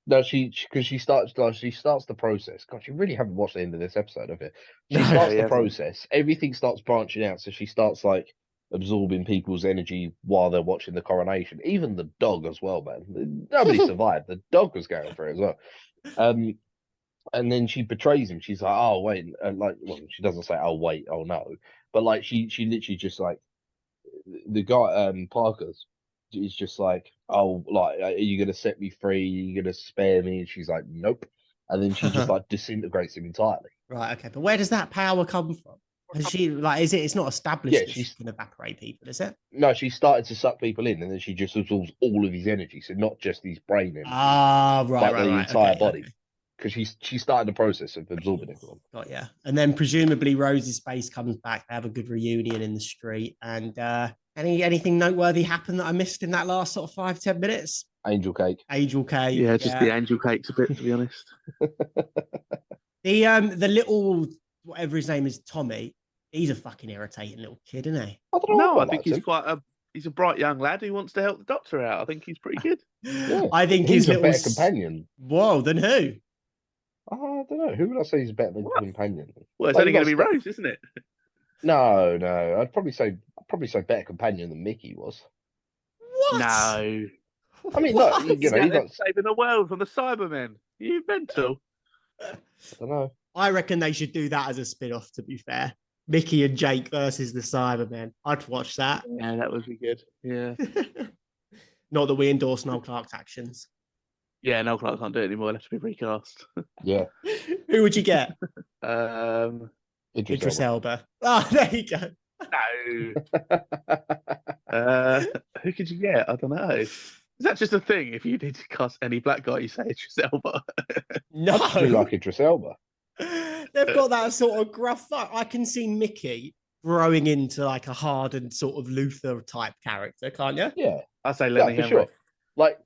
No, because she starts the process. God, you really haven't watched the end of this episode, have you? She No. starts he the hasn't. process. Everything starts branching out, so she starts like absorbing people's energy while they're watching the coronation. Even the dog as well, man. Nobody survived. The dog was going for it as well. And then she betrays him. She's like, "Oh wait," well, she doesn't say, "Oh wait," "Oh no," but like she literally just like the guy Parker's is just like, "Oh, like are you gonna set me free? Are you gonna spare me?" And she's like, "Nope," and then she just like disintegrates him entirely. Right, okay. But where does that power come from? Has she it's not established Yeah, that she she's can evaporate people, is it? no, she started to suck people in, and then she just absorbs all of his energy, so not just his brain energy, Ah, right, but right, the right. entire Okay, body. okay. Because she started the process of absorbing everyone. Got yeah. And then presumably Rose's face comes back. They have a good reunion in the street. And anything noteworthy happened that I missed in that last sort of 5-10 minutes? Angel cake. Angel cake. Yeah, just the angel cakes a bit, to be honest. The little whatever his name is, Tommy. He's a fucking irritating little kid, isn't he? I don't know. No, why I think liked he's him. he's a bright young lad who wants to help the doctor out. I think he's pretty good. Yeah. I think He's his a little better companion. Whoa, than who? I don't know. Who would I say is a better companion? Well, it's Like, only going to be not- Rose, isn't it? No. I'd probably say better companion than Mickey was. What? No. I mean, What? look, He's he's out there not. saving the world from the Cybermen. You mental? I don't know. I reckon they should do that as a spin-off, to be fair. Mickey and Jake versus the Cybermen. I'd watch that. Yeah, that would be good. Yeah. Not that we endorse Noel Clark's actions. Yeah, no, Clark can't do it anymore. It'll have to be recast. Yeah. Who would you get? Idris Idris Elba. Oh, there you go. No. Who could you get? I don't know. Is that just a thing? If you need to cast any black guy, you say Idris Elba. No. I do like Idris Elba. They've got that sort of gruff. I can see Mickey growing into like a hardened sort of Luther type character, can't you? Yeah. I say Yeah, Lenny for Henry. sure. Like,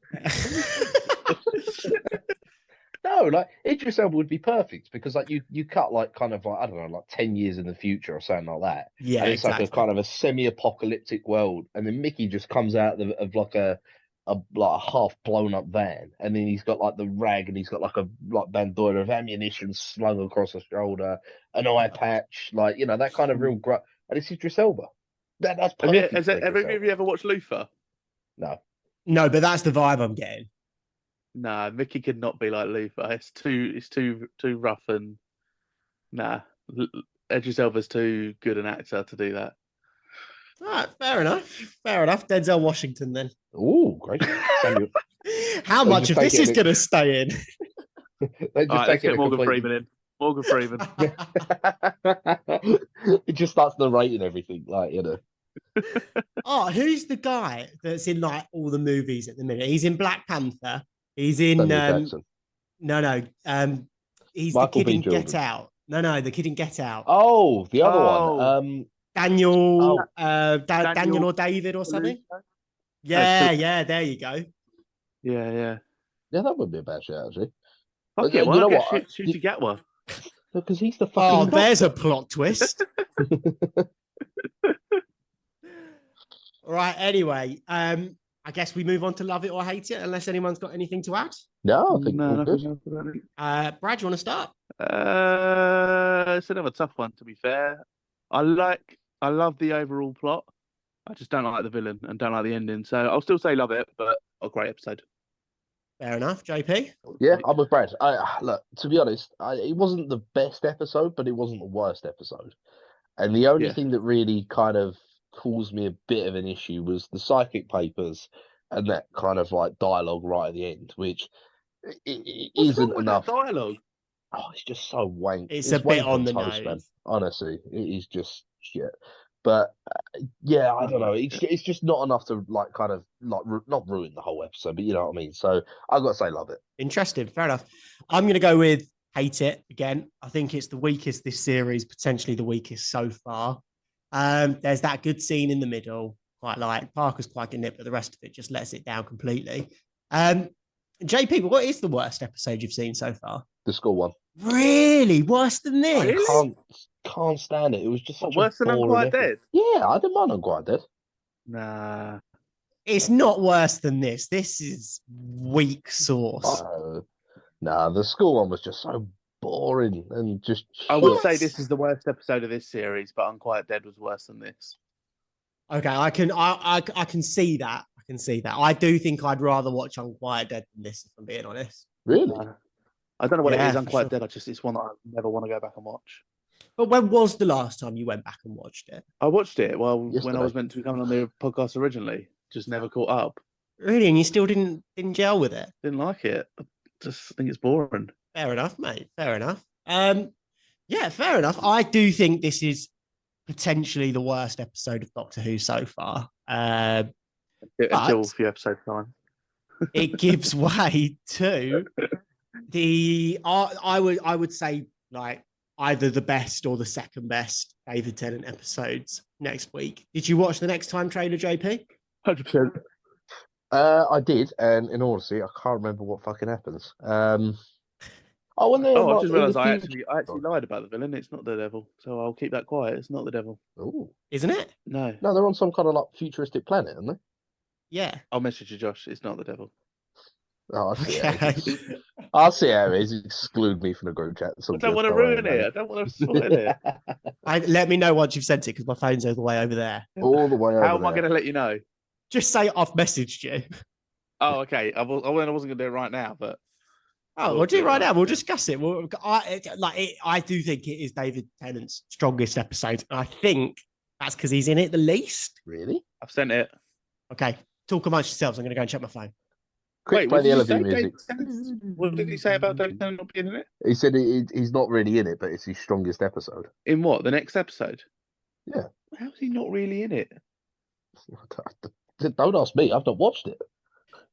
No, like Idris Elba would be perfect because like you cut like kind of like I don't know like 10 years in the future or something like that, Yeah, and it's like a exactly. kind of a semi-apocalyptic world, and then Mickey just comes out of like a half blown up van, and then he's got like the rag, and he's got like a like bandolier of ammunition slung across his shoulder, an eye patch, like that kind of real and it's Idris Elba. That's perfect for Have Idris any of you Elba. ever watched Luther? No, No, but that's the vibe I'm getting. Nah, Mickey could not be like Luther. It's too rough and nah. Idris Elba's too good an actor to do that. All right, fair enough. Fair enough. Denzel Washington then. oh great, Samuel. How They much just of take this it is in- going to stay in? They All just right, let's take it get a Morgan completely. Freeman in. Morgan Freeman. It just starts narrating everything, Oh, who's the guy that's in like all the movies at the minute? He's in Black Panther. He's in Samuel Jackson, no. He's the Michael kid B. in Get Jordan. Out. No, the kid in Get Out. Oh, the other one. Oh. Daniel, Oh, Daniel or David or something. Yeah, there you go. Yeah. yeah, that would be a bad shout actually. Fuck it, You why know not get what? Shooty Gatwa? Because he's the Oh, fucking. there's a Doctor. plot twist. Right. Anyway, I guess we move on to love it or hate it, unless anyone's got anything to add. No, I think No, all nothing good. else about it. Brad, you want to start? It's another tough one to be fair. I love the overall plot. I just don't like the villain and don't like the ending. So I'll still say love it, but a great episode. Fair enough, JP. Yeah, I'm with Brad. Look, to be honest, it wasn't the best episode, but it wasn't the worst episode. And the only Yeah. thing that really kind of caused me a bit of an issue was the psychic papers and that kind of like dialogue right at the end, which it What's isn't wrong with enough. that dialogue? Oh, it's just so wank. It's a bit wank on the toast, man. nose. Honestly, it is just shit. But yeah, I don't know. It's just not enough to like kind of like not ruin the whole episode, but you know what I mean. So I got to say, love it. Interesting. Fair enough. I'm going to go with hate it again. I think it's the weakest this series, potentially the weakest so far. There's that good scene in the middle, quite like Parker's quite good in it, but the rest of it just lets it down completely. JP, what is the worst episode you've seen so far? The school one. Really? Worse than this? Really? Can't stand it. It was just such Worse a than boring Unquiet episode. Dead? Yeah, I didn't mind Unquiet Dead. Nah. It's not worse than this. This is weak sauce. Nah, the school one was just so boring and just. I would shit. say this is the worst episode of this series, but Unquiet Dead was worse than this. Okay, I can see that. I can see that. I do think I'd rather watch Unquiet Dead than this, if I'm being honest. Really? I don't know what Yeah, it is. for Unquiet sure. Dead. It's one that I never want to go back and watch. But when was the last time you went back and watched it? I watched it when Yesterday. I was meant to be coming on the podcast originally. Just never caught up. Really? And you still didn't gel with it? Didn't like it. I just think it's boring. Fair enough, mate. Fair enough. Yeah, fair enough. I do think this is potentially the worst episode of Doctor Who so far. Until a few episodes time. It gives way to the I would say like either the best or the second best David Tennant episodes next week. Did you watch the Next Time trailer, JP? 100%. I did, and in all honesty, I can't remember what fucking happens. When they I just realised I actually lied about the villain. It's not the devil, so I'll keep that quiet. It's not the devil. Oh Isn't it? No, no, they're on some kind of like futuristic planet, aren't they? Yeah. I'll message you, Josh. It's not the devil. Oh, I see. How it Okay. is. I see how it is. Exclude me from the group chat. I don't want to ruin it. I don't want to spoil it. Let me know once you've sent it because my phone's all the way over there. All the way over How am I there. going to let you know? Just say I've messaged you. Oh, okay. I wasn't going to do it right now, but Oh, we'll do it right now. We'll discuss it. I do think it is David Tennant's strongest episode. And I think that's because he's in it the least. Really? I've sent it. Okay, talk amongst yourselves. I'm going to go and check my phone. Quick, play what the did he elevator say, music. David Tennant? What did he say about David Tennant not being in it? He said he's not really in it, but it's his strongest episode. In what? The next episode? Yeah. How is he not really in it? Don't ask me. I've not watched it.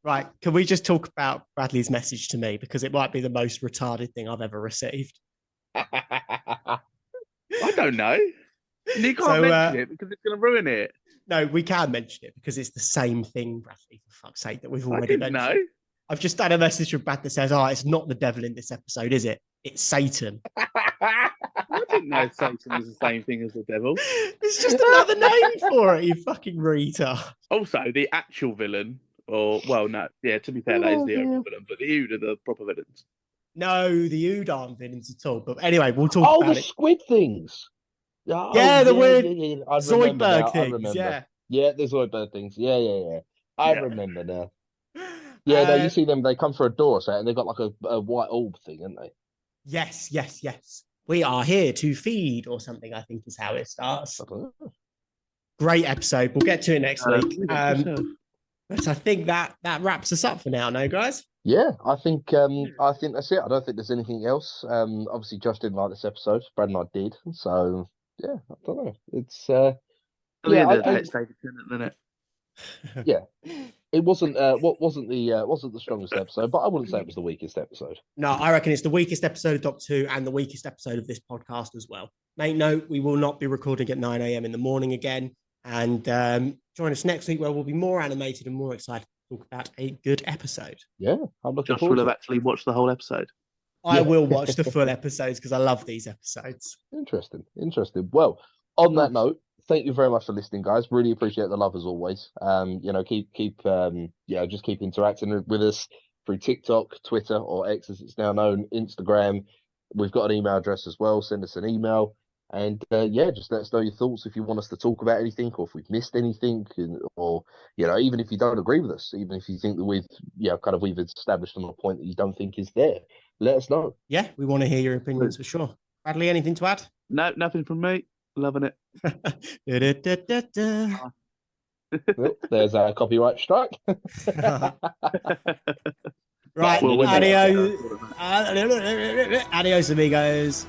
Right, can we just talk about Bradley's message to me because it might be the most retarded thing I've ever received. I don't know. You can't So, mention it because it's going to ruin it. No, we can mention it because it's the same thing, Bradley, for fuck's sake, that we've I already didn't mentioned. know. I've just had a message from Brad that says, "Oh, it's not the devil in this episode, is it? It's Satan." I didn't know Satan was the same thing as the devil. It's just another name for it, you fucking retard. Also, the actual villain, to be fair, that is the only villain, but the Ood are the proper villains. No, the Ood aren't villains at all. But anyway, we'll talk Oh, about the it. squid things. Oh, Yeah, the weird I remember now, Zoidberg things. Yeah. Yeah, the Zoidberg things. Yeah. I Yeah. remember now. Yeah, no, you see them, they come through a door, so, and they've got like a white orb thing, haven't they? Yes. We are here to feed, or something, I think is how it starts. I don't know. Great episode. We'll get to it next week. So. But I think that wraps us up for now, no, guys? Yeah, I think that's it. I don't think there's anything else. Obviously Josh didn't like this episode. Brad and I did. So yeah, I don't know. It's It's David Tennant, isn't it? Yeah. It wasn't wasn't the strongest episode, but I wouldn't say it was the weakest episode. No, I reckon it's the weakest episode of Doctor Who and the weakest episode of this podcast as well. Make note, we will not be recording at 9 a.m. in the morning again. And join us next week where we'll be more animated and more excited to talk about a good episode. Yeah, I'm looking Josh forward will to have actually watched the whole episode. I will watch the full episodes because I love these episodes. Interesting. Well, on that note, thank you very much for listening, guys. Really appreciate the love as always. Just keep interacting with us through TikTok, Twitter, or X as it's now known, Instagram. We've got an email address as well. Send us an email. And just let us know your thoughts if you want us to talk about anything, or if we've missed anything, or even if you don't agree with us, even if you think that we've established on a point that you don't think is there, let us know. Yeah, we want to hear your opinions for sure. Bradley, anything to add? No, nothing from me. Loving it. Well, there's a copyright strike. Right, adios, adios, amigos.